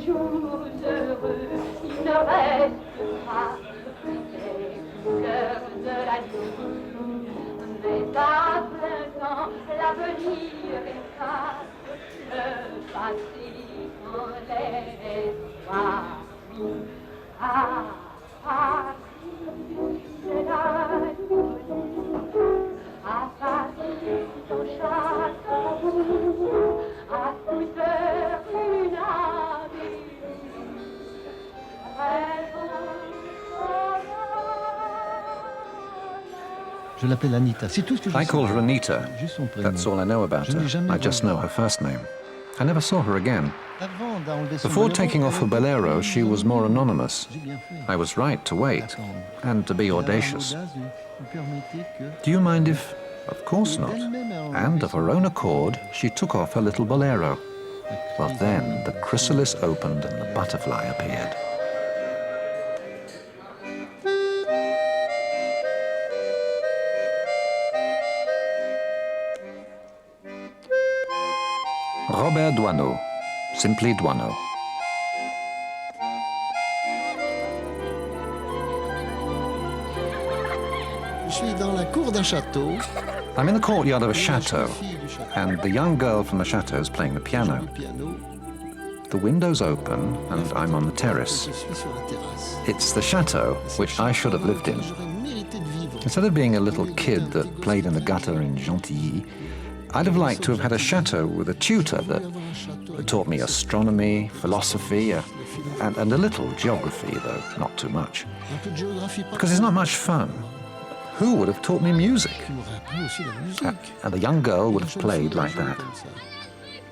jours heureux, il ne reste pas les couleurs de la nuit. Mais à printemps, l'avenir efface le passé quand l'espoir vit. À Paris, c'est la nuit. À Paris, au château, à toute heure une ave. Je l'appelle Anita. C'est tout ce que je I sais. call her Anita. Juste son prénom. That's all I know about Je n'ai her. jamais I just vu. know her first name. I never saw her again. Avant d'enlever son Before bolero, taking off her bolero, she was more anonymous. J'ai bien fait. I was right to wait Attendre. and to be Et là, audacious. l'audace lui permettait que- Do you mind if... Of course not. d'elle-même a enlevé And of son her own accord, she took off her little bolero. Well, then the chrysalis opened and the butterfly appeared. Robert Doisneau, simply Doisneau. Je suis dans la cour d'un château. I'm in the courtyard of a chateau, and the young girl from the chateau is playing the piano. Le piano. The window's open, and I'm on the terrace. Je suis sur la terrasse. It's the chateau which I should have lived in. J'aurais mérité de vivre. Instead of being a little kid that played in the gutter in Gentilly, I'd have liked to have had a chateau with a tutor that taught me astronomy, philosophy, and a little geography, though not too much. Un peu de géographie par- Because it's not much fun. Who would have taught me music? Qui m'aurait appris aussi la musique. And the young girl would have played like that.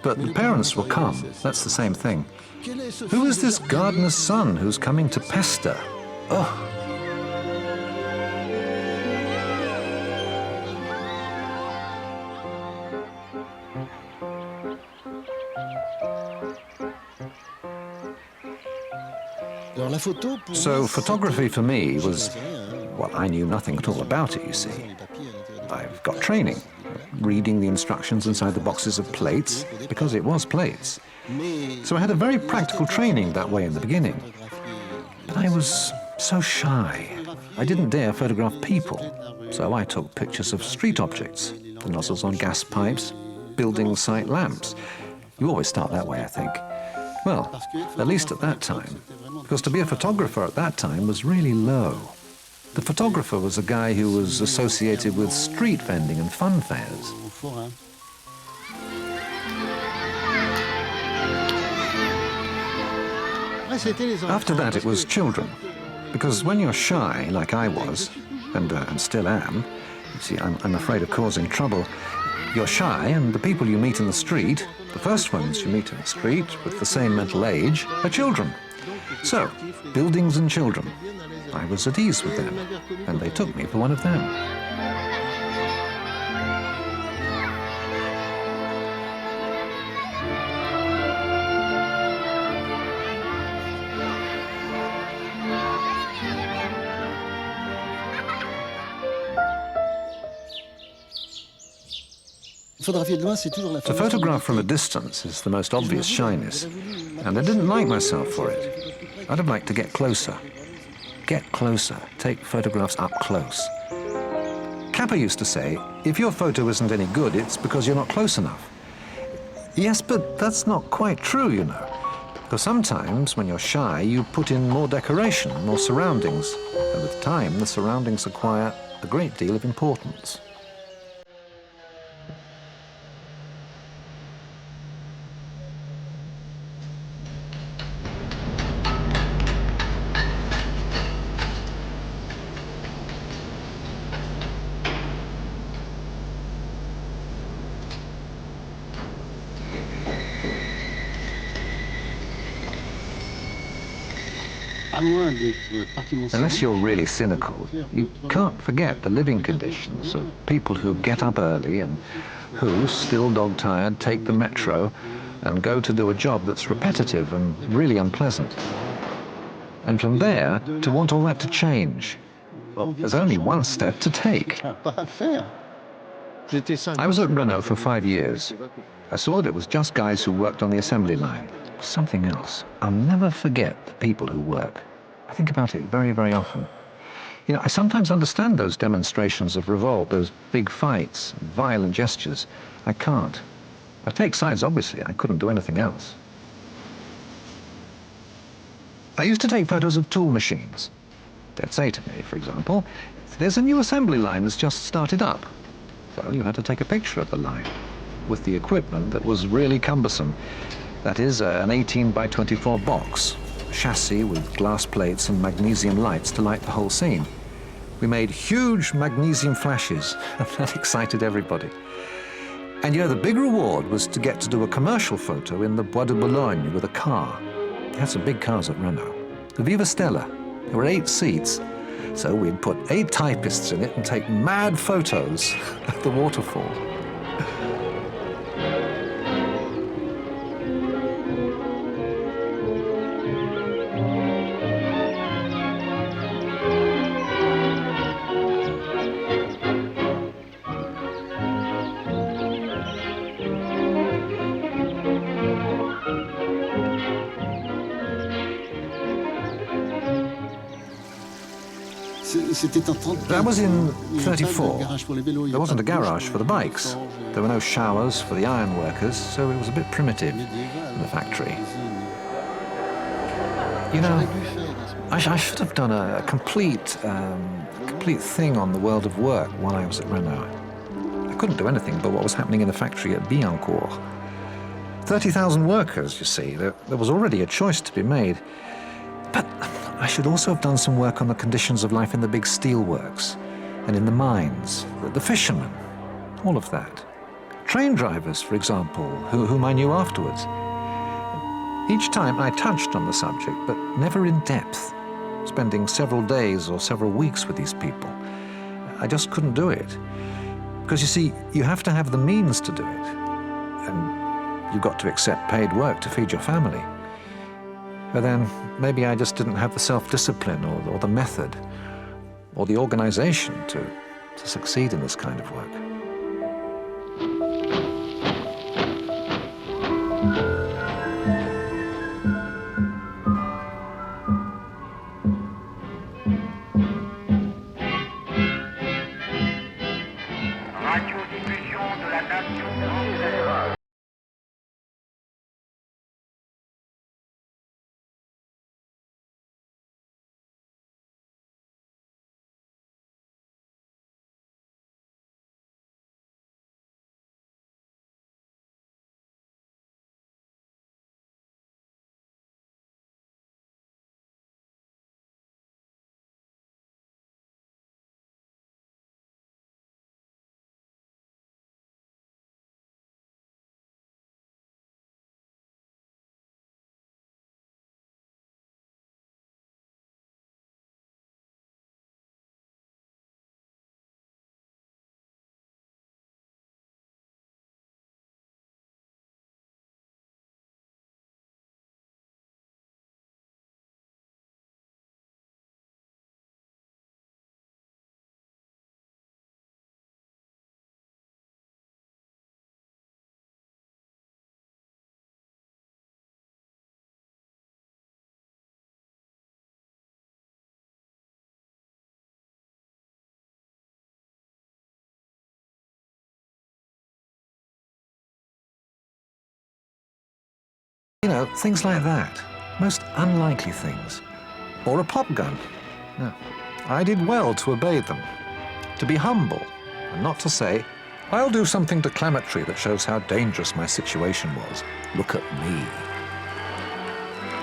But the parents will come. That's the same thing. Quel est ce Who fils is de this jardinier? gardener's son who's coming to pester? Oh, Alors, la photo, pour so moi, photography for me c'était- was, Je sais rien, hein. well, I knew nothing at all about it, you see. Les papiers à l'intérieur. I've got training, reading the instructions inside the boxes of plates, because it was plates. Mais So I had a very practical training that way in the beginning. But I was so shy. I didn't dare photograph people. So I took pictures of street objects, the nozzles on gas pipes, building site lamps. You always start that way, I think. Well, at least at that time. Because to be a photographer at that time was really low. The photographer was a guy who was associated with street vending and fun fairs. au forain. Après, c'était les enfants, After that, it parce was que- children. Because when you're shy, like I was, and still am, you see, I'm afraid of causing trouble, you're shy, and the people you meet in the street, the first ones you meet in the street with the same mental age, are children. So, buildings and children. I was at ease with them, and they took me for one of them. Photographier de loin, c'est toujours la To photograph from a distance is the most obvious shyness, and I didn't like myself for it. I'd have liked to get closer. Get closer. Take photographs up close. Kappa used to say, if your photo isn't any good, it's because you're not close enough. Yes, but that's not quite true, you know. Because sometimes, when you're shy, you put in more decoration, more surroundings, and with time, the surroundings acquire a great deal of importance. Unless you're really cynical, you can't forget the living conditions of people who get up early and who, still dog-tired, take the metro and go to do a job that's repetitive and really unpleasant. And from there, to want all that to change, well, there's only one step to take. I was at Renault for 5 years. I saw that it was just guys who worked on the assembly line. something else. I'll never forget the people who work. I think about it very, very often. You know, I sometimes understand those demonstrations of revolt, those big fights, violent gestures. I can't. I take sides, obviously. I couldn't do anything else. I used to take photos of tool machines. They'd say to me, for example, there's a new assembly line that's just started up. So you had to take a picture of the line with the equipment that was really cumbersome. That is, an 18 by 24 box, chassis with glass plates and magnesium lights to light the whole scene. We made huge magnesium flashes, and that excited everybody. And you know, the big reward was to get to do a commercial photo in the Bois de Boulogne with a car. We had some big cars at Renault. The Viva Stella. There were 8 seats, so we'd put 8 typists in it and take mad photos of the waterfall. That was in 34. There wasn't a garage for the bikes. There were no showers for the iron workers, so it was a bit primitive in the factory. You know, I should have done a complete thing on the world of work while I was at Renault. I couldn't do anything but what was happening in the factory at Billancourt. 30,000 workers, you see. There was already a choice to be made. But I should also have done some work on the conditions of life in the big steel works and in the mines, the fishermen, all of that. Train drivers, for example, whom I knew afterwards. Each time I touched on the subject, but never in depth, spending several days or several weeks with these people. I just couldn't do it. Because you see, you have to have the means to do it. And you've got to accept paid work to feed your family. But then maybe I just didn't have the self-discipline or the method or the organization to succeed in this kind of work. You know, things like that. Most unlikely things. Or a pop gun. No. I did well to obey them. To be humble, and not to say, I'll do something declamatory that shows how dangerous my situation was. Look at me.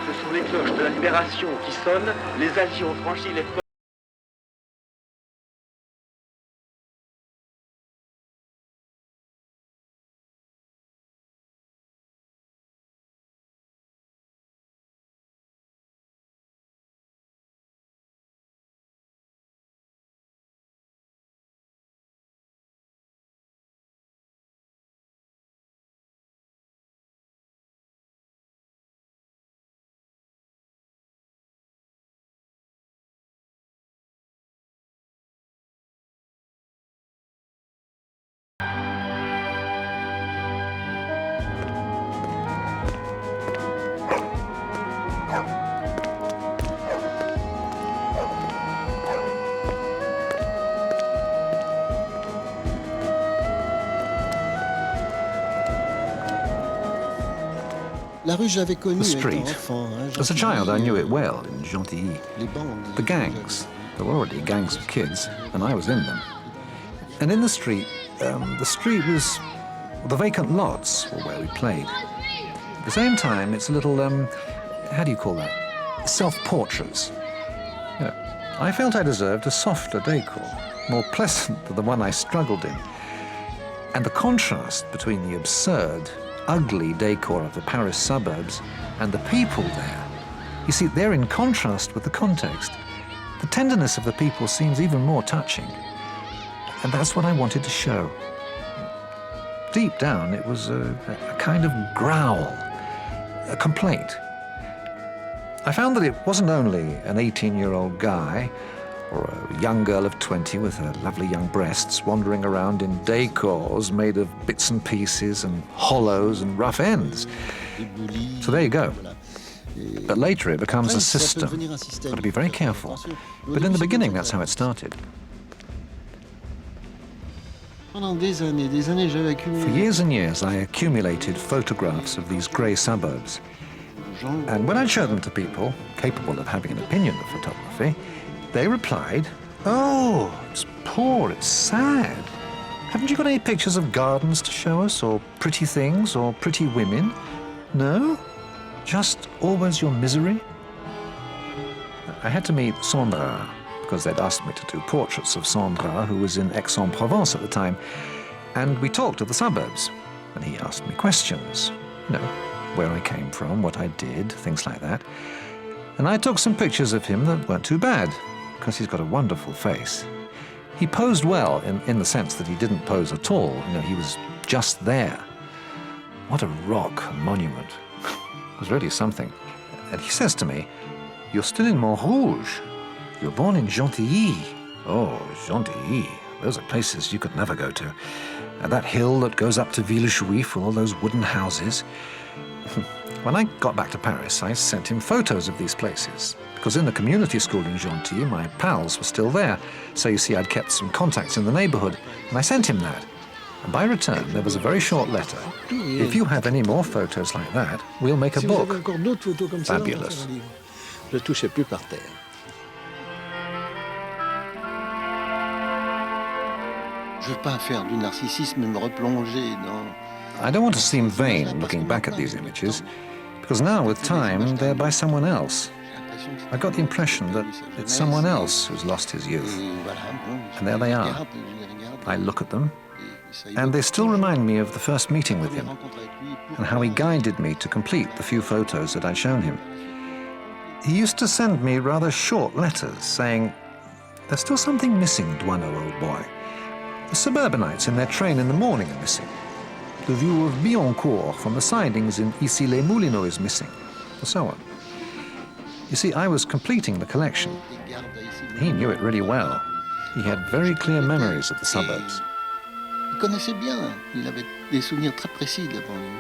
Ce sont les cloches de la libération qui sonnent, les Alliés ont franchi les La rue, je l'avais connue The étant street. enfant. Hein, As a child, I knew it well in Jeudy. Les bandes. The gangs. There were already gangs of kids, and I was in them. And in the street was... The vacant lots were where we played. At the same time, it's a little, how do you call that? Self-portraits. You know, I felt I deserved a softer decor, more pleasant than the one I struggled in. And the contrast between the absurd, ugly decor of the Paris suburbs and the people there. You see, they're in contrast with the context. The tenderness of the people seems even more touching. And that's what I wanted to show. Deep down, it was a kind of growl, a complaint. I found that it wasn't only an 18-year-old guy or a young girl of 20 with her lovely young breasts wandering around in decors made of bits and pieces and hollows and rough ends. So there you go. But later it becomes a system. Got to be very careful. But in the beginning, that's how it started. Pendant des années, j'avais accumulé. For years and years, I accumulated photographs of these grey suburbs. And when I'd show them to people capable of having an opinion of photography, they replied, "Oh, it's poor, it's sad. Haven't you got any pictures of gardens to show us, or pretty things, or pretty women? No? Just always your misery?" I had to meet Sandra, because they'd asked me to do portraits of Sandra, who was in Aix-en-Provence at the time. And we talked of the suburbs, and he asked me questions, you know, where I came from, what I did, things like that. And I took some pictures of him that weren't too bad, because he's got a wonderful face. He posed well in the sense that he didn't pose at all, you know, he was just there. What a rock, a monument. It was really something. And he says to me, "You're still in Montrouge. You're born in Gentilly." Oh, Gentilly. Those are places you could never go to. And that hill that goes up to Villejuif with all those wooden houses. When I got back to Paris, I sent him photos of these places, because in the community school in Gentilly, my pals were still there. So you see, I'd kept some contacts in the neighborhood, and I sent him that. And by return, there was a very short letter. "If you have any more photos like that, we'll make a book." Fabulous. Je touchais plus par terre. Je veux pas faire du narcissisme, me replonger dans. I don't want to seem vain looking back at these images, because now, with time, they're by someone else. I got the impression that it's someone else who's lost his youth. And there they are. I look at them, and they still remind me of the first meeting with him, and how he guided me to complete the few photos that I'd shown him. He used to send me rather short letters saying, "There's still something missing, Doisneau, old boy. The suburbanites in their train in the morning are missing. The view of Billancourt from the sidings in Issy-les-Moulineaux is missing," and so on. You see, I was completing the collection. He knew it really well. He had very clear memories of the suburbs. Il connaissait bien. Il avait des souvenirs très précis de la banlieue.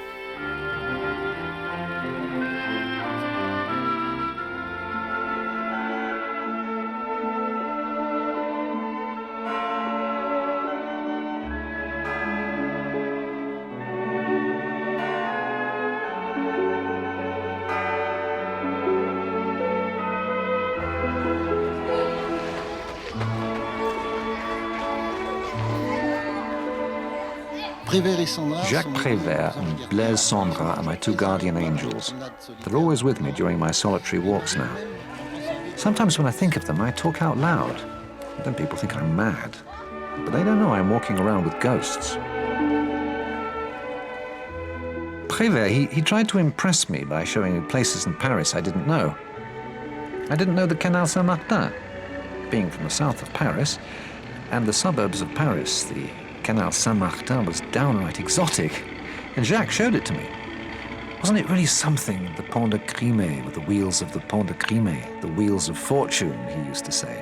Jacques Prévert and Blaise Sandra are my two guardian angels. They're always with me during my solitary walks now. Sometimes when I think of them, I talk out loud. Then people think I'm mad. But they don't know I'm walking around with ghosts. Prévert, he tried to impress me by showing me places in Paris I didn't know. I didn't know the Canal Saint-Martin. Being from the south of Paris, and the suburbs of Paris, the Canal Saint-Martin was downright exotic, and Jacques showed it to me. Wasn't it really something, the Pont de Crimée, with the wheels of the Pont de Crimée, the wheels of fortune, he used to say.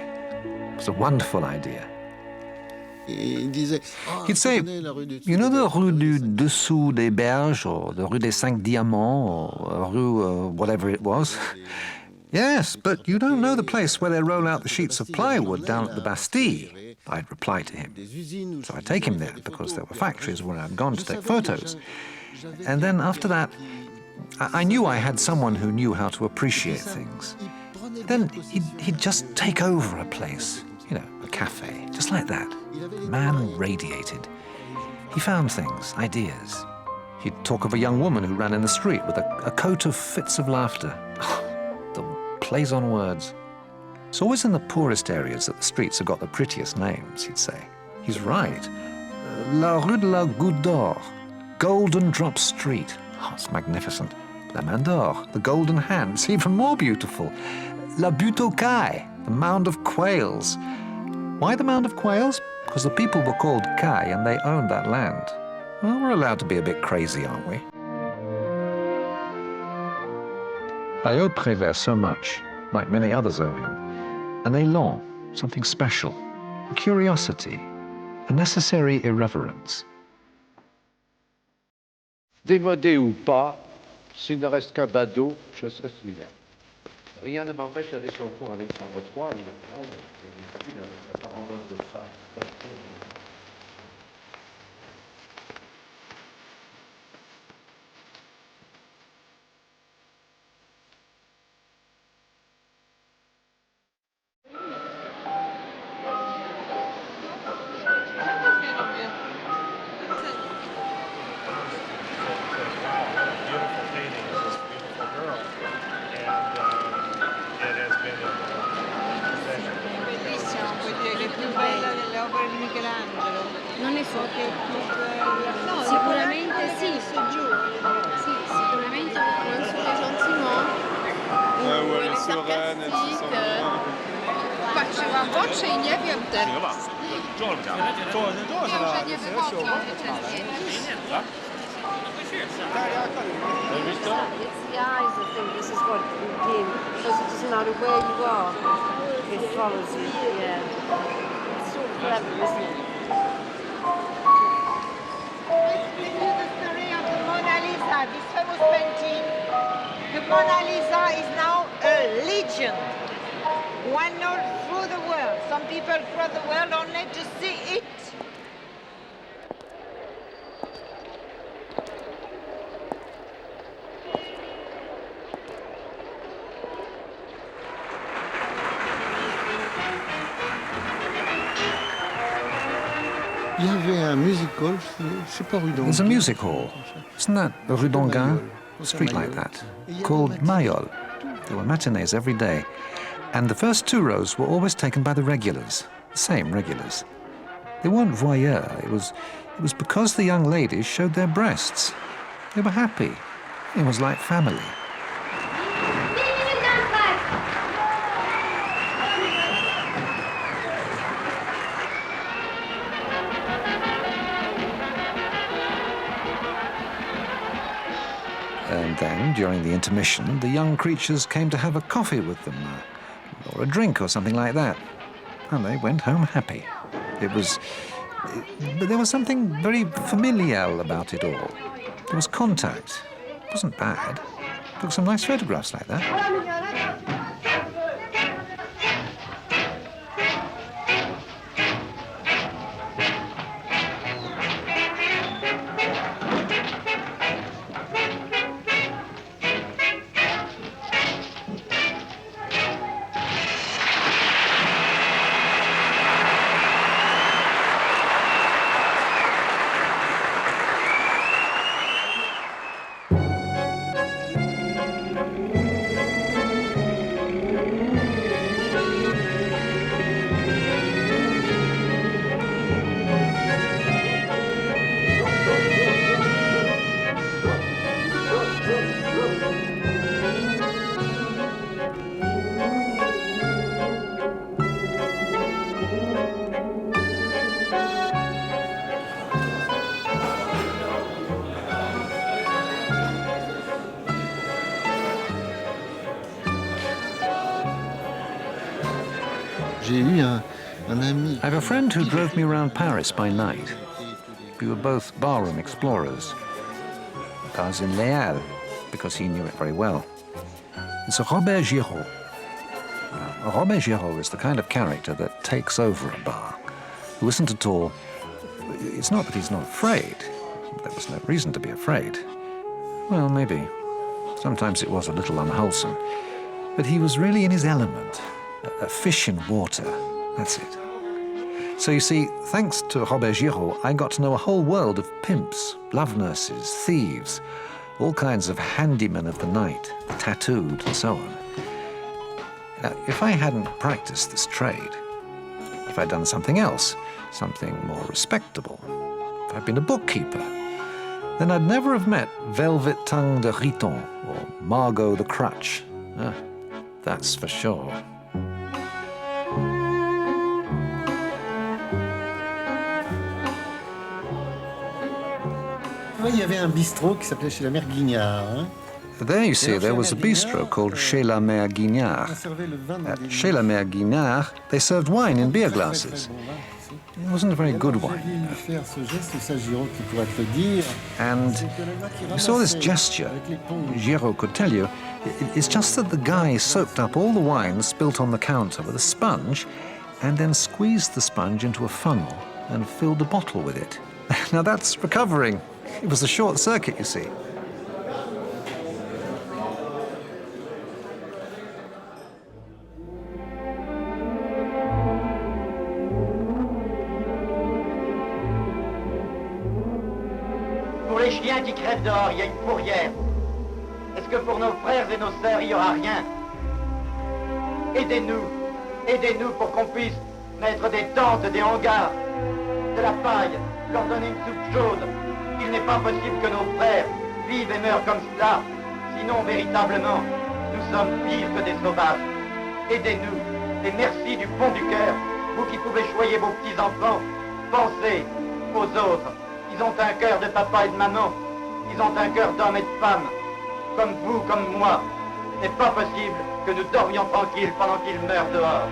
It was a wonderful idea. He'd say, "You know the Rue du Dessous des Berges, or the Rue des Cinq Diamants, or Rue whatever it was?" "Yes, but you don't know the place where they roll out the sheets of plywood down at the Bastille," I'd reply to him. So I'd take him there, because there were factories where I'd gone to take photos. And then after that, I knew I had someone who knew how to appreciate things. Then he'd just take over a place, you know, a cafe, just like that. The man radiated. He found things, ideas. He'd talk of a young woman who ran in the street with a coat of fits of laughter. The plays on words. It's always in the poorest areas that the streets have got the prettiest names, he'd say. He's right. La Rue de la Goutte d'Or, Golden Drop Street. Oh, it's magnificent. La Main d'Or, the Golden Hand, it's even more beautiful. La Butte aux Cailles, the Mound of Quails. Why the Mound of Quails? Because the people were called Caille and they owned that land. Well, we're allowed to be a bit crazy, aren't we? I owe Prévert so much, like many others owe him. An élan, something special, a curiosity, a necessary irreverence. Démodé ou pas, s'il ne reste qu'un badaud, je serai celui-là. Rien ne m'empêche d'aller sur le cours Alexandre III, la parole de ça. Non ne so che no, sicuramente sì, sì, sicuramente non solo Agence Ou les Suburban, elles se sont... patrzyłam w oczy i nie wiem teraz. Wiem, że nie wychodzą It's the eyes, I think. This is what you give. Because it doesn't matter where you are, it follows you. Yeah. It's so clever, isn't it? This is the story of the Mona Lisa, this famous painting. The Mona Lisa is now a legend. One known through the world. Some people throughout the world only to see it. Il y avait un music hall, c'est pas rue d'Anguin. There's a music hall. Isn't that the Rue d'Anguin? A street like that, called Mayol. There were matinees every day. And the first 2 rows were always taken by the regulars, the same regulars. They weren't voyeurs. It was because the young ladies showed their breasts. They were happy. It was like family. And then, during the intermission, the young creatures came to have a coffee with them, or a drink or something like that. And they went home happy. But there was something very familial about it all. There was contact. It wasn't bad. Took some nice photographs like that. I have a friend who drove me around Paris by night. We were both barroom explorers. I was in Léal, because he knew it very well. It's a Robert Giraud. Now, Robert Giraud is the kind of character that takes over a bar, who isn't at all... It's not that he's not afraid. There was no reason to be afraid. Well, maybe. Sometimes it was a little unwholesome. But he was really in his element. A fish in water, that's it. So you see, thanks to Robert Giraud, I got to know a whole world of pimps, love nurses, thieves, all kinds of handymen of the night, tattooed and so on. Now, if I hadn't practiced this trade, if I'd done something else, something more respectable, if I'd been a bookkeeper, then I'd never have met Velvet Tongue de Riton or Margot the Crutch. That's for sure. Il y avait un bistrot qui s'appelait chez la mère Guignard. Hein? There you see, there was a bistro called Chez la Mère Guignard. At Chez la Mère Guignard, they served wine in beer glasses. It wasn't a very good wine. And you saw this gesture, Giraud could tell you, it's just that the guy soaked up all the wine spilt on the counter with a sponge and then squeezed the sponge into a funnel and filled a bottle with it. Now that's recovering. It was a short circuit, you see. Pour les chiens qui crèvent dehors, il y a une fourrière. Est-ce que pour nos frères et nos sœurs, il n'y aura rien? Aidez-nous pour qu'on puisse mettre des tentes, des hangars, de la paille, leur donner une soupe chaude. Il n'est pas possible que nos frères vivent et meurent comme cela. Sinon, véritablement, nous sommes pires que des sauvages. Aidez-nous, et merci du fond du cœur, vous qui pouvez choyer vos petits-enfants. Pensez aux autres. Ils ont un cœur de papa et de maman. Ils ont un cœur d'homme et de femme. Comme vous, comme moi. Ce n'est pas possible que nous dormions tranquilles pendant qu'ils meurent dehors.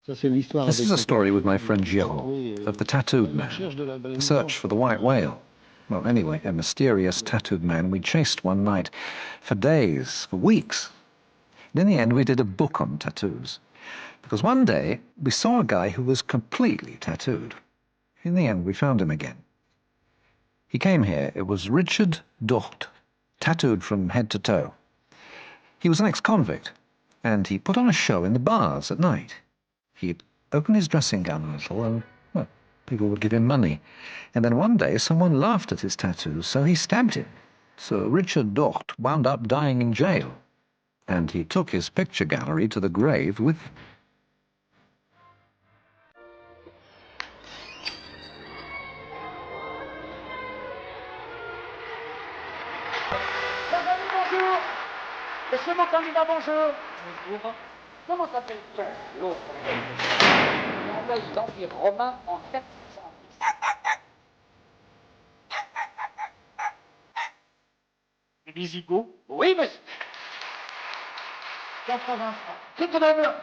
This is a story with my friend Giraud, of the tattooed man, the search for the white whale. Well, anyway, a mysterious tattooed man we chased one night for days, for weeks. And in the end, we did a book on tattoos. Because one day, we saw a guy who was completely tattooed. In the end, we found him again. He came here. It was Richard Docht, tattooed from head to toe. He was an ex-convict, and he put on a show in the bars at night. He'd open his dressing gown a little and, well, people would give him money. And then one day someone laughed at his tattoos, so he stabbed him. So Richard Docht wound up dying in jail. And he took his picture gallery to the grave with him. Bonjour. Monsieur mon candidat, bonjour. Bonjour. Comment s'appelle-t-on? L'autre. La veille d'Empire romain en 410. Les Visigoths? Oui, monsieur. 80 francs. C'est tout de même.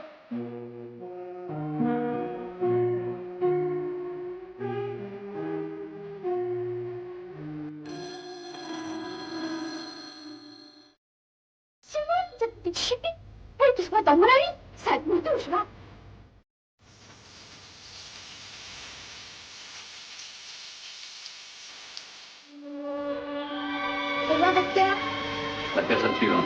C'est moi, cette petite chipie. Elle qui se voit dans mon avis. Ça me touche, là. C'est bien, docteur? La personne suivante.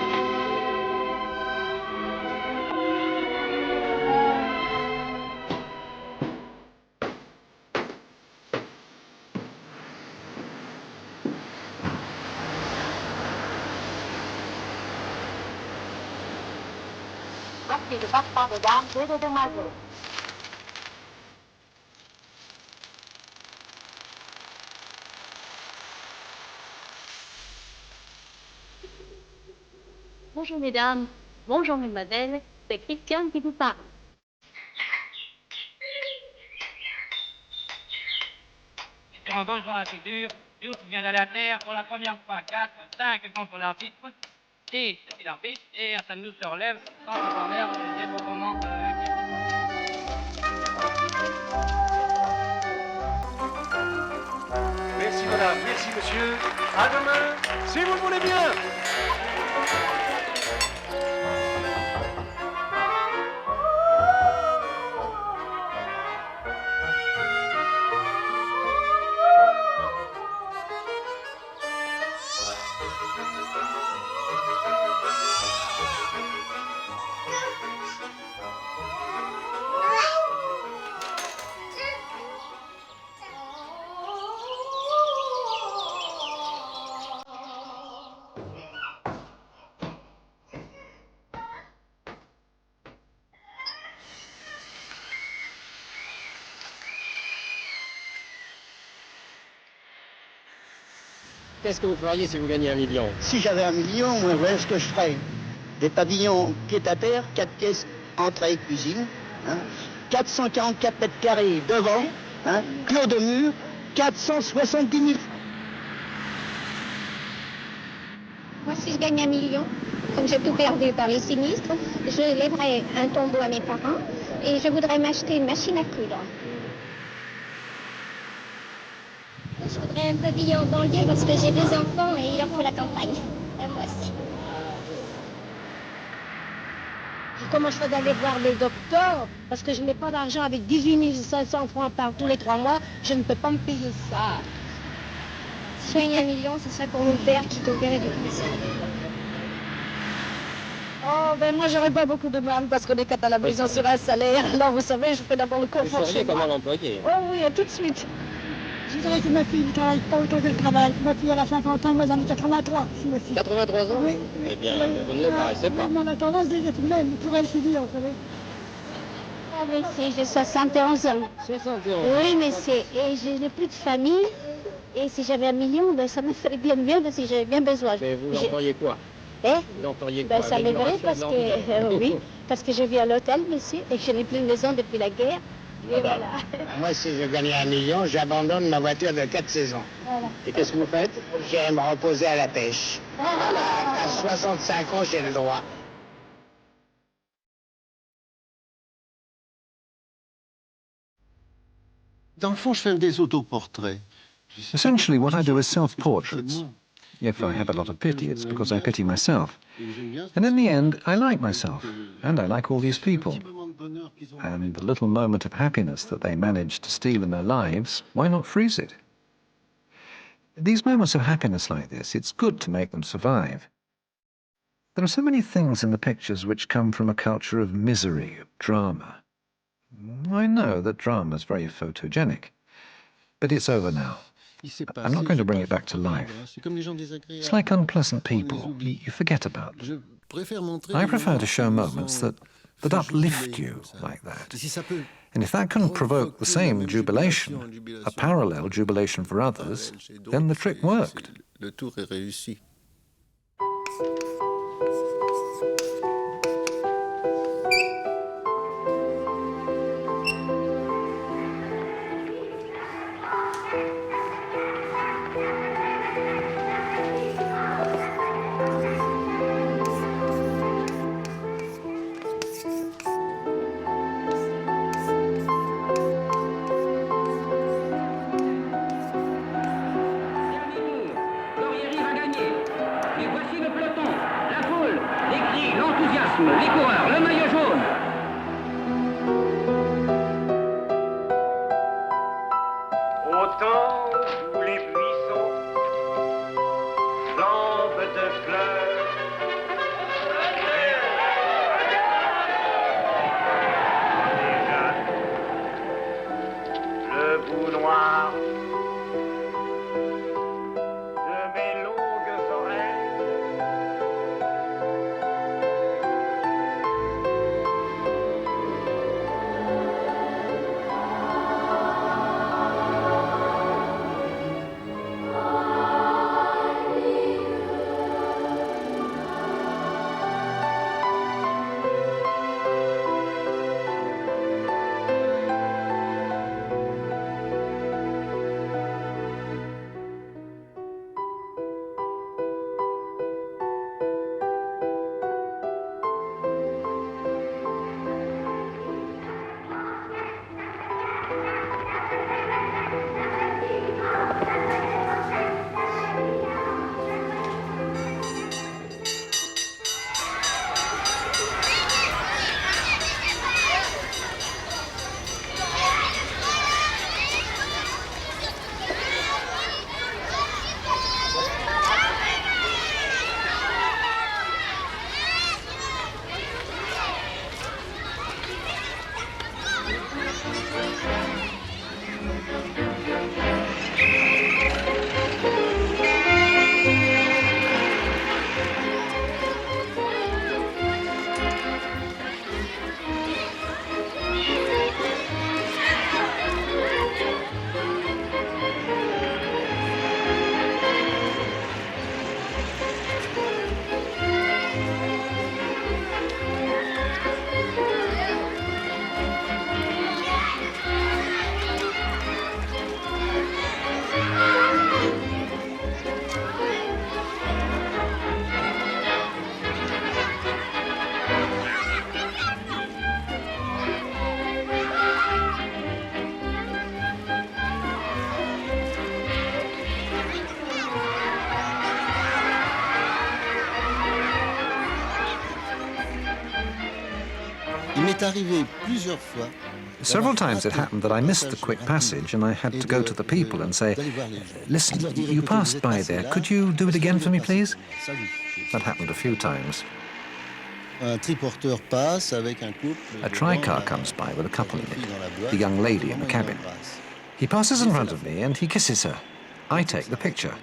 Appelez le papa de dame et de demoiselles. Bonjour mesdames, bonjour mesdemoiselles, c'est Christiane qui vous parle. en gauche dans la figure. Jour qui vient d'aller à terre pour la première fois. 4, 5 contre l'arbitre. 6, c'est l'arbitre. Et Hassan se relève sans la première, le deuxième au moment. Merci madame, merci monsieur. À demain, si vous le voulez bien. Qu'est-ce que vous feriez si vous gagnez 1 million? Si j'avais 1 million, moi, voilà ce que je ferais. Des pavillons pied-à-terre, 4 pièces, entrée et cuisine. Hein, 444 mètres carrés devant, hein, clos de mur, 470 000. Moi, si je gagne 1 million, comme j'ai tout perdu par les sinistres, je lèverais un tombeau à mes parents et je voudrais m'acheter une machine à coudre. Je voudrais un pavillon en banlieue parce que j'ai 2 enfants et il leur faut la campagne. Et moi aussi. Comment je fais d'aller voir le docteur? Parce que je n'ai pas d'argent avec 18 500 francs par tous les 3 mois. Je ne peux pas me payer ça. Si je gagne 1 million, ce serait pour mon père qui est opéré du cancer. Oh, ben moi, j'aurais pas beaucoup de mal parce qu'on est 4 à la maison sur un salaire. Alors, vous savez, je fais d'abord le confort. Vous sauriez comment l'employer? Oh oui, tout de suite. Je voudrais que ma fille ne travaille pas autant qu'elle travaille. Ma fille, elle a 50 ans, moi j'en ai 83. 83 ans? Oui. Eh bien, vous ne le paraissez pas. On a tendance à dire tout de même, pour elle, c'est dur, vous savez. Ah oui, j'ai 71 ans. 71 ans. Oui, mais et je n'ai plus de famille. Et si j'avais 1 million, ben, ça me ferait bien mieux parce que j'avais bien besoin. Mais vous en feriez quoi? Vous en feriez ben, quoi? ça m'aiderait parce que, oui, parce que je vis à l'hôtel, monsieur, et que je n'ai plus de maison depuis la guerre. Et voilà. Moi, si je gagnais 1 million, j'abandonne ma voiture de 4 saisons. Voilà. Et qu'est-ce que vous faites? J'irai me reposer à la pêche. À 65 ans, j'ai le droit. Dans le fond, je fais des autoportraits. Essentially, what I do is self-portraits. If I have a lot of pity, it's because I pity myself. And in the end, I like myself, and I like all these people. And the little moment of happiness that they manage to steal in their lives, why not freeze it? These moments of happiness like this, it's good to make them survive. There are so many things in the pictures which come from a culture of misery, of drama. I know that drama is very photogenic, but it's over now. I'm not going to bring it back to life. It's like unpleasant people. You forget about them. I prefer to show moments that uplift you like that. And if that can provoke the same jubilation, a parallel jubilation for others, then the trick worked. Le tour est réussi. Les coureurs, le maillot jaune. Au temps où les buissons flambent de fleurs, déjà, le bout noir de mes longues oreilles. m'est arrivé plusieurs fois. Several times it happened that I missed the quick passage and I had to go to the people and say, listen, you passed by there, could you do it again for me, please? That happened a few times. Un triporteur passe avec un couple. A tricar comes by with a couple in it, the young lady in the cabin. He passes in front of me and he kisses her. I take the picture.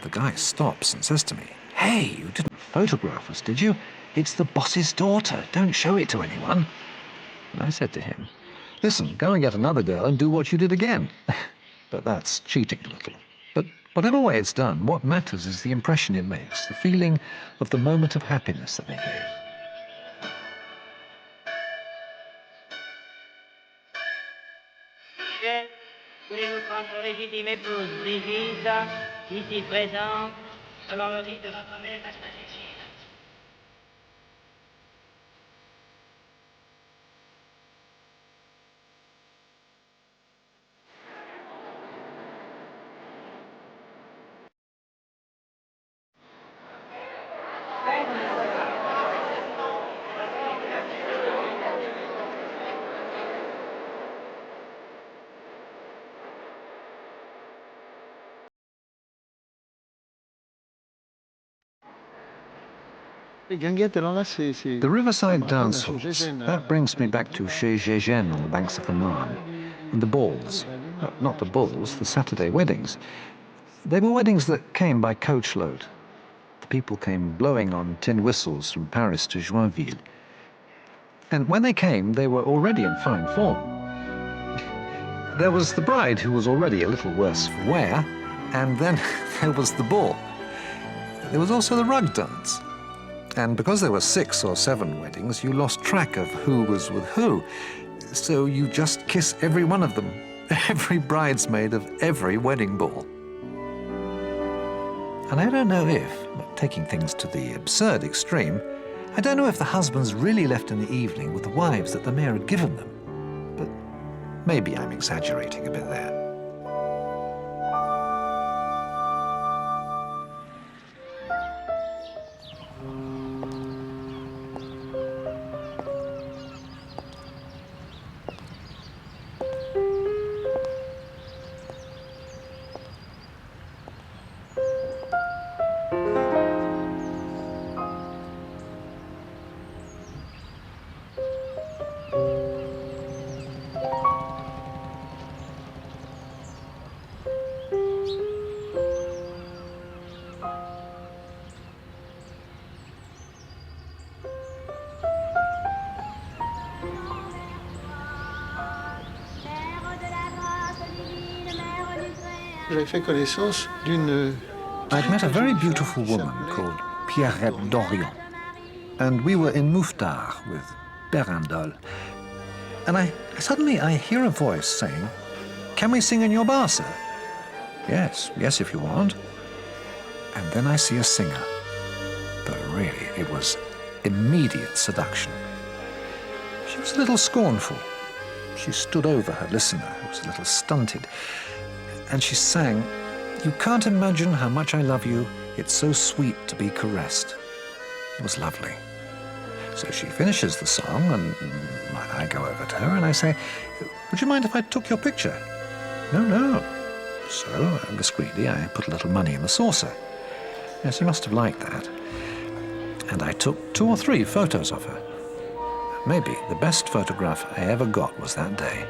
The guy stops and says to me, hey, you didn't photograph us, did you? It's the boss's daughter. Don't show it to anyone. And I said to him, listen, go and get another girl and do what you did again. But that's cheating a little. But whatever way it's done, what matters is the impression it makes, the feeling of the moment of happiness that they gave. Voulez-vous prendre légitime épouse Brigitte, ici présente, selon le rite de votre mère, The Riverside dance halls, that brings me back to chez Gégène on the banks of the Marne. And the balls, not the balls, the Saturday weddings. They were weddings that came by coachload. The people came blowing on tin whistles from Paris to Joinville. And when they came, they were already in fine form. There was the bride, who was already a little worse for wear, and then there was the ball. There was also the rug dance. And because there were 6 or 7 weddings, you lost track of who was with who. So you just kiss every one of them, every bridesmaid of every wedding ball. And I don't know if, taking things to the absurd extreme, I don't know if the husbands really left in the evening with the wives that the mayor had given them. But maybe I'm exaggerating a bit there. J'avais fait connaissance d'une... I'd met a very beautiful woman called Pierrette Dorion, and we were in Mouffetard with Berandol. And suddenly I hear a voice saying, "Can we sing in your bar, sir?" "Yes, yes, if you want." And then I see a singer. But really, it was immediate seduction. She was a little scornful. She stood over her listener, who was a little stunted, and she sang, "You can't imagine how much I love you. It's so sweet to be caressed." It was lovely. So she finishes the song, and I go over to her and I say, "Would you mind if I took your picture?" "No, no." So, discreetly, I put a little money in the saucer. Yes, he must have liked that. And I took 2 or 3 photos of her. Maybe the best photograph I ever got was that day.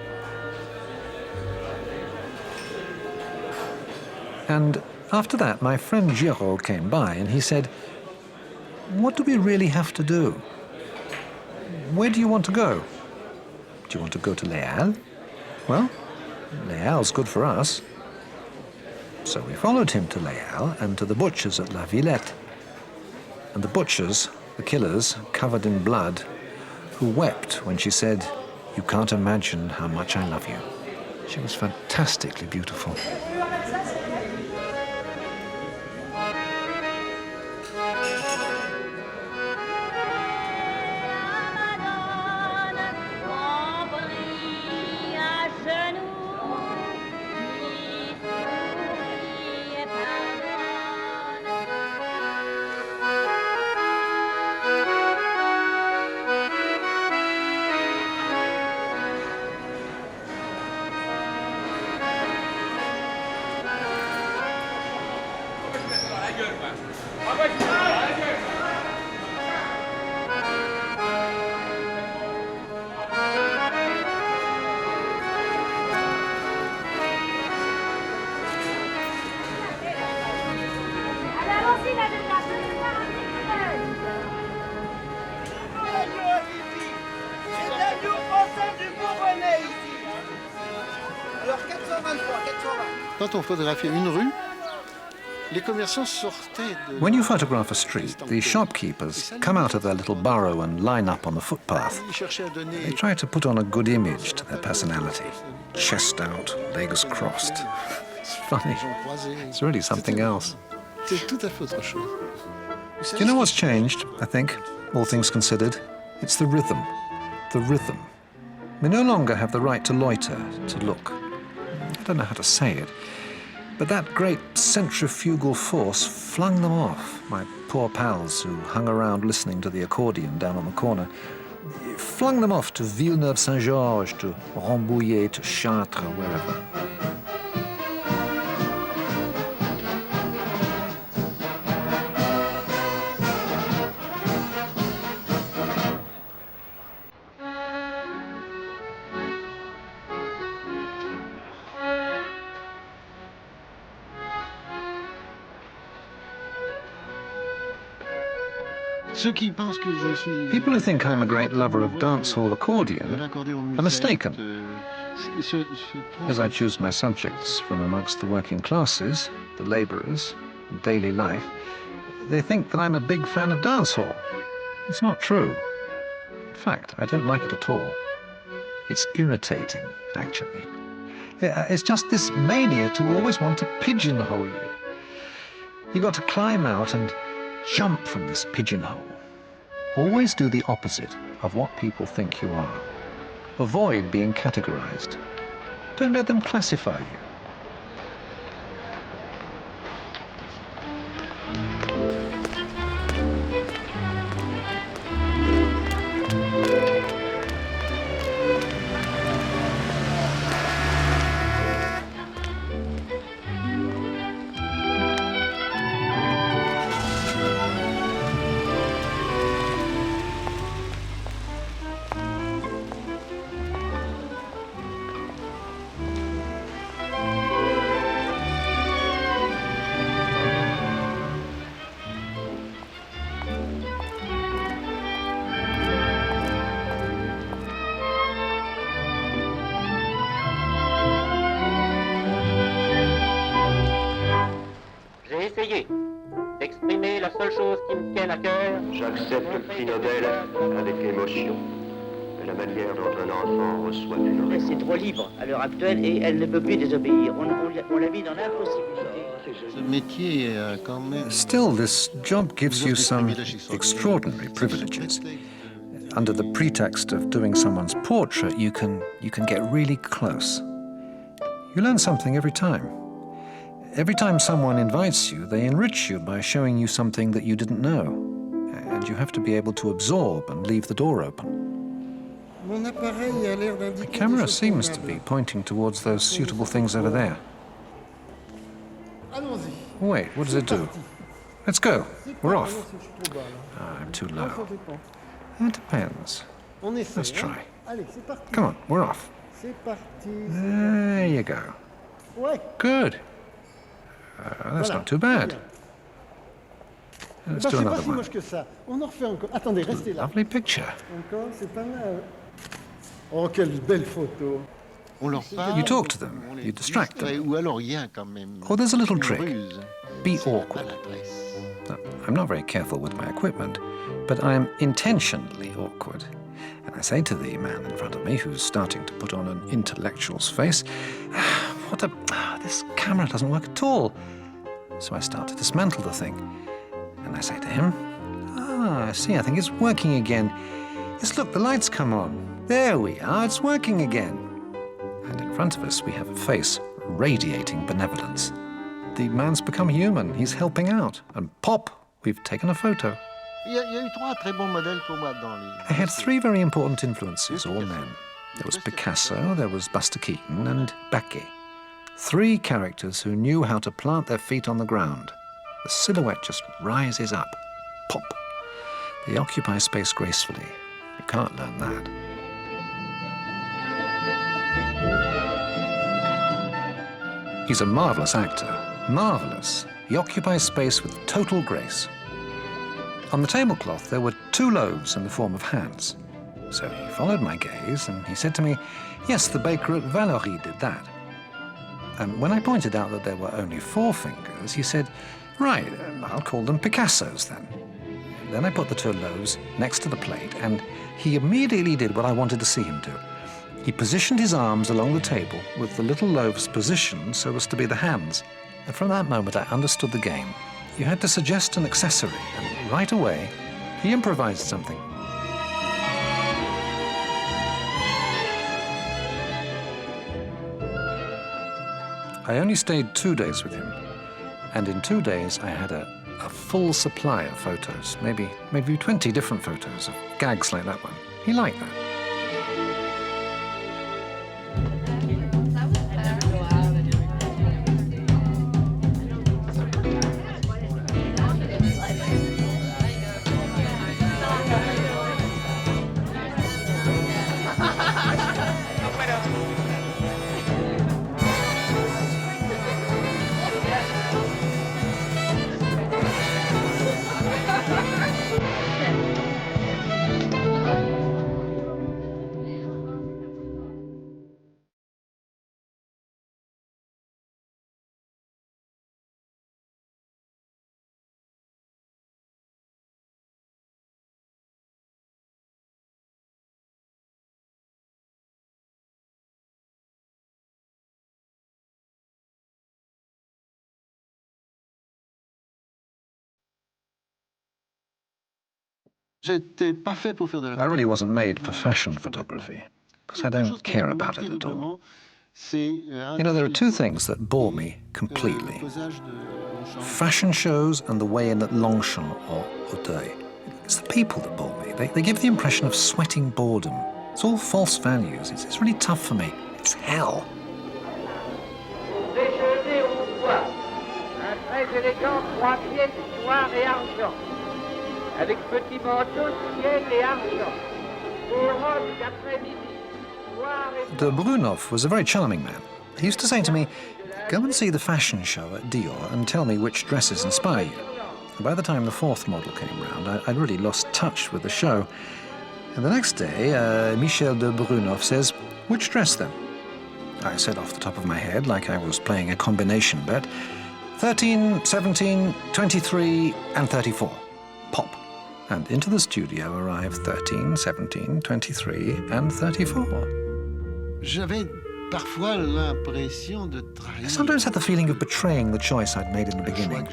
And after that, my friend Jeudy came by and he said, "What do we really have to do? Where do you want to go? Do you want to go to Les Halles? Well, Les Halles is good for us." So we followed him to Les Halles and to the butchers at La Villette. And the butchers, the killers, covered in blood, who wept when she said, "You can't imagine how much I love you." She was fantastically beautiful. Quand on photographiait une rue, les commerçants sortaient de... When you photograph a street, the shopkeepers come out of their little burrow and line up on the footpath. Ils cherchaient à donner... They try to put on a good image to their personality. Chest out, legs crossed. It's funny. It's really something else. C'est tout à fait autre chose. Do you know what's changed, I think, all things considered? It's the rhythm. The rhythm. We no longer have the right to loiter, to look. I don't know how to say it, but that great centrifugal force flung them off, my poor pals who hung around listening to the accordion down on the corner. It flung them off to Villeneuve-Saint-Georges, to Rambouillet, to Chartres, wherever. Ceux qui pensent que je suis... People who think I'm a great lover of dancehall accordion are mistaken, as I choose my subjects from amongst the working classes, the labourers, daily life. They think that I'm a big fan of dancehall. It's not true. In fact, I don't like it at all. It's irritating, actually. It's just this mania to always want to pigeonhole you. You've got to climb out and jump from this pigeonhole. Always do the opposite of what people think you are. Avoid being categorized. Don't let them classify you. D'exprimer la seule chose qui me tienne à cœur. J'accepte le prix Nobel avec émotion. De la manière dont un enfant reçoit une récompense. C'est trop libre à l'heure actuelle et elle ne peut plus désobéir. On la vit dans l'impossibilité. Ce métier quand même... Still, this job gives you some extraordinary privileges. Under the pretext of doing someone's portrait, you can get really close. You learn something every time. Every time someone invites you, they enrich you by showing you something that you didn't know. And you have to be able to absorb and leave the door open. The camera seems to be pointing towards those suitable things over there. Wait, what does it do? Let's go. We're off. I'm too low. It depends. Let's try. Come on, we're off. There you go. Good. That's not too bad. Let's do another one. Lovely picture. You talk to them, you distract them. Or there's a little trick. Be awkward. Now, I'm not very careful with my equipment, but I'm intentionally awkward. And I say to the man in front of me, who's starting to put on an intellectual's face, this camera doesn't work at all. So I start to dismantle the thing. And I say to him, I see, I think it's working again. Yes, look, the lights come on. There we are, it's working again. And in front of us, we have a face radiating benevolence. The man's become human, he's helping out. And pop, we've taken a photo. I had three very important influences, all men. There was Picasso, there was Buster Keaton, and Baquet. Three characters who knew how to plant their feet on the ground. The silhouette just rises up. Pop. They occupy space gracefully. You can't learn that. He's a marvelous actor. Marvelous. He occupies space with total grace. On the tablecloth, there were 2 loaves in the form of hands. So he followed my gaze, and he said to me, yes, the baker at Valerie did that. And when I pointed out that there were only 4 fingers, he said, right, I'll call them Picassos then. Then I put the 2 loaves next to the plate, and he immediately did what I wanted to see him do. He positioned his arms along the table with the little loaves positioned so as to be the hands. And from that moment, I understood the game. You had to suggest an accessory, and right away, he improvised something. I only stayed 2 days with him, and in 2 days, I had a full supply of photos, maybe 20 different photos of gags like that one. He liked that. I really wasn't made for fashion photography, because I don't care about it at all. You know, there are 2 things that bore me completely. Fashion shows and the way-in at Longchamp or Auteuil. It's the people that bore me. They give the impression of sweating boredom. It's all false values. It's really tough for me. It's hell. Déjeuner au bois, un très élégant 3 pièces noir et argent, avec petit manteau ciel et argent, des robes d'après-midi, noir et De Brunhoff was a very charming man. He used to say to me, go and see the fashion show at Dior and tell me which dresses inspire you. And by the time the 4th model came round, I'd really lost touch with the show. And the next day, Michel de Brunhoff says, which dress then? I said off the top of my head, like I was playing a combination bet, 13, 17, 23, and 34. Pop. And into the studio arrived 13, 17, 23, and 34. I sometimes had the feeling of betraying the choice I'd made in the beginning.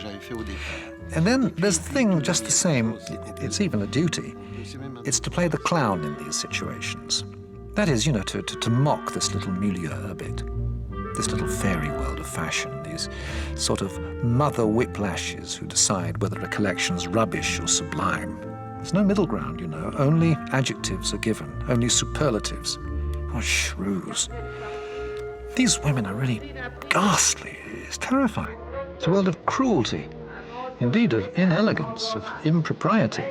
And then there's the thing just the same, it's even a duty. It's to play the clown in these situations. That is, you know, to mock this little milieu a bit. This little fairy world of fashion, these sort of mother whiplashes who decide whether a collection's rubbish or sublime. There's no middle ground, you know. Only adjectives are given, only superlatives. What shrews. These women are really ghastly. It's terrifying. It's a world of cruelty, indeed of inelegance, of impropriety.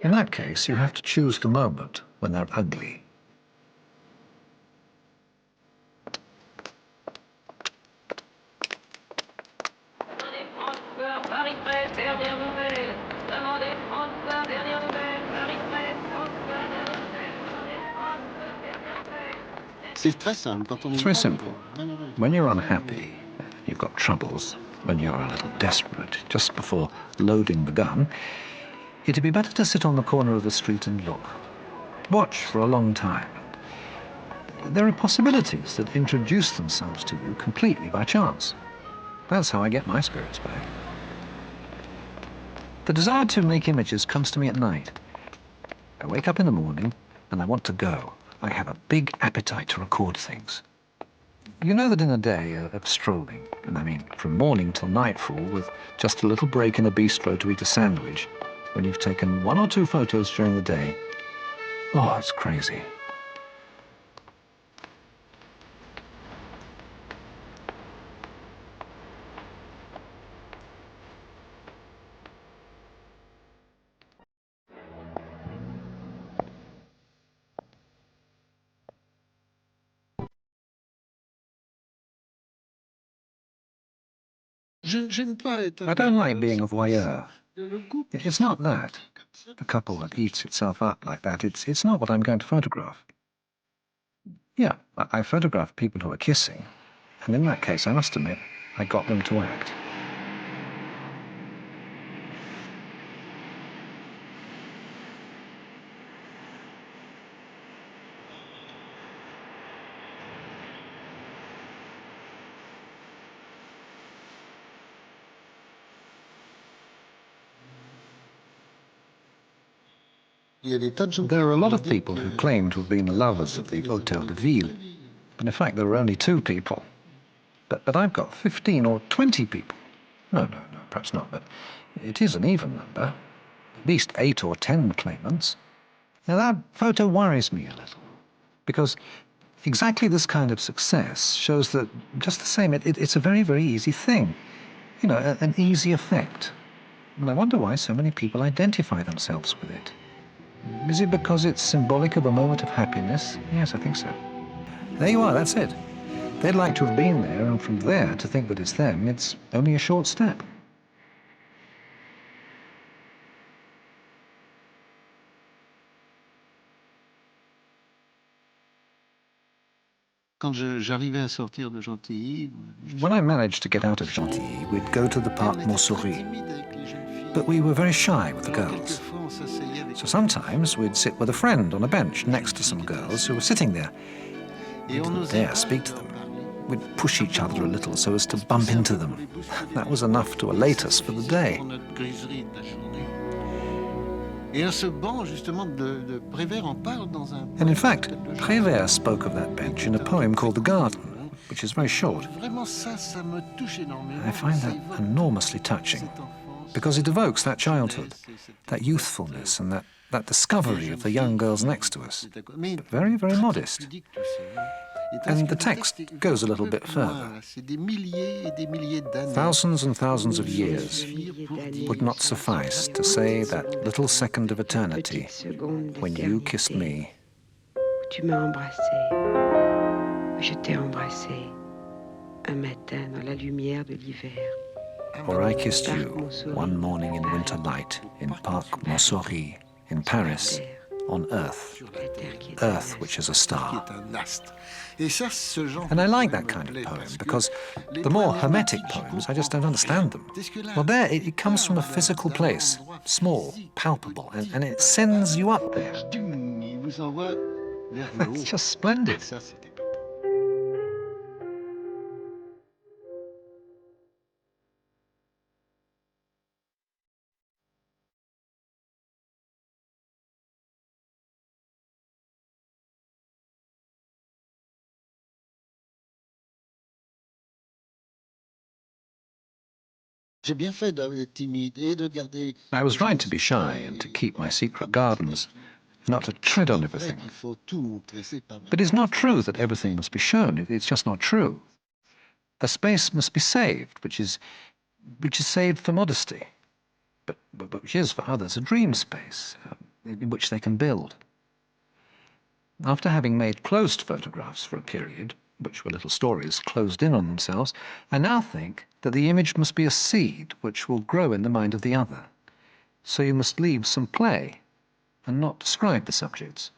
In that case, you have to choose the moment when they're ugly. It's very simple. When you're unhappy, you've got troubles, when you're a little desperate, just before loading the gun, it'd be better to sit on the corner of the street and look. Watch for a long time. There are possibilities that introduce themselves to you completely by chance. That's how I get my spirits back. The desire to make images comes to me at night. I wake up in the morning and I want to go. I have a big appetite to record things. You know that in a day of strolling, and I mean from morning till nightfall, with just a little break in a bistro to eat a sandwich, when you've taken 1 or 2 photos during the day, oh, it's crazy. I don't like being a voyeur. It's not that. The couple that eats itself up like that, it's not what I'm going to photograph. Yeah, I photographed people who are kissing, and in that case, I must admit, I got them to act. There are a lot of people who claim to have been the lovers of the Hôtel de Ville, but in fact there were only 2 people. But I've got 15 or 20 people. No, perhaps not, but it is an even number. At least 8 or 10 claimants. Now that photo worries me a little, because exactly this kind of success shows that, just the same, it's a very, very easy thing. You know, an easy effect. And I wonder why so many people identify themselves with it. Is it because it's symbolic of a moment of happiness? Yes, I think so. There you are, that's it. They'd like to have been there, and from there to think that it's them, it's only a short step. Quand j'arrivais à sortir de Gentilly... When I managed to get out of Gentilly, we'd go to the park Montsouris. But we were very shy with the girls. So sometimes we'd sit with a friend on a bench next to some girls who were sitting there. We didn't dare speak to them. We'd push each other a little so as to bump into them. That was enough to elate us for the day. And in fact, Prévert spoke of that bench in a poem called The Garden, which is very short. I find that enormously touching, because it evokes that childhood, that youthfulness, and that discovery of the young girls next to us, but very, very modest. And the text goes a little bit further. Thousands and thousands of years would not suffice to say that little second of eternity when you kissed me. Tu m'as embrassé, je t'ai embrassé, un matin dans la lumière de l'hiver. Or I kissed you one morning in winter light in Parc Montsouris in Paris, on Earth, Earth which is a star. And I like that kind of poem because the more hermetic poems, I just don't understand them. Well, there, it comes from a physical place, small, palpable, and it sends you up there. It's just splendid. I was right to be shy and to keep my secret gardens, not to tread on everything. But it's not true that everything must be shown. It's just not true. A space must be saved, which is saved for modesty, but which is for others a dream space in which they can build. After having made closed photographs for a period, which were little stories closed in on themselves, I now think that the image must be a seed which will grow in the mind of the other. So you must leave some play and not describe the subjects.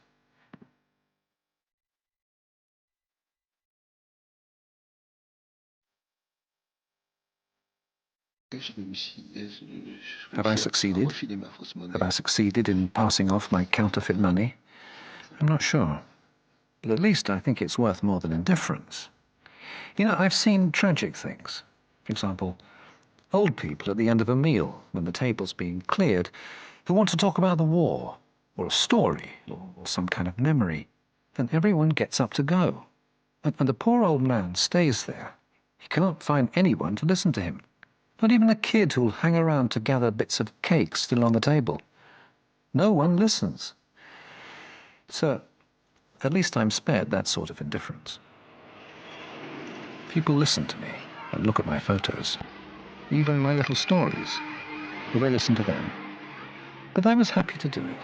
Have I succeeded? Have I succeeded in passing off my counterfeit money? I'm not sure. But at least I think it's worth more than indifference. You know, I've seen tragic things. For example, old people at the end of a meal, when the table's being cleared, who want to talk about the war, or a story, or some kind of memory. Then everyone gets up to go. And the poor old man stays there. He cannot find anyone to listen to him. Not even a kid who'll hang around to gather bits of cake still on the table. No one listens. So, at least I'm spared that sort of indifference. People listen to me and look at my photos, even my little stories. Will they listen to them? But I was happy to do it.